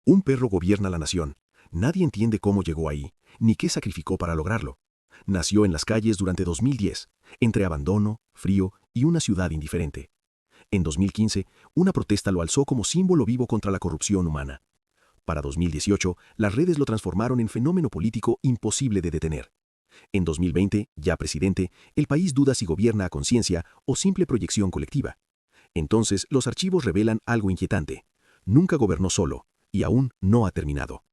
Un perro gobierna la nación. Nadie entiende cómo llegó ahí, ni qué sacrificó para lograrlo. Nació en las calles durante 2010, entre abandono, frío y una ciudad indiferente. En 2015, una protesta lo alzó como símbolo vivo contra la corrupción humana. Para 2018, las redes lo transformaron en fenómeno político imposible de detener. En 2020, ya presidente, el país duda si gobierna a conciencia o simple proyección colectiva. Entonces, los archivos revelan algo inquietante. Nunca gobernó solo, y aún no ha terminado.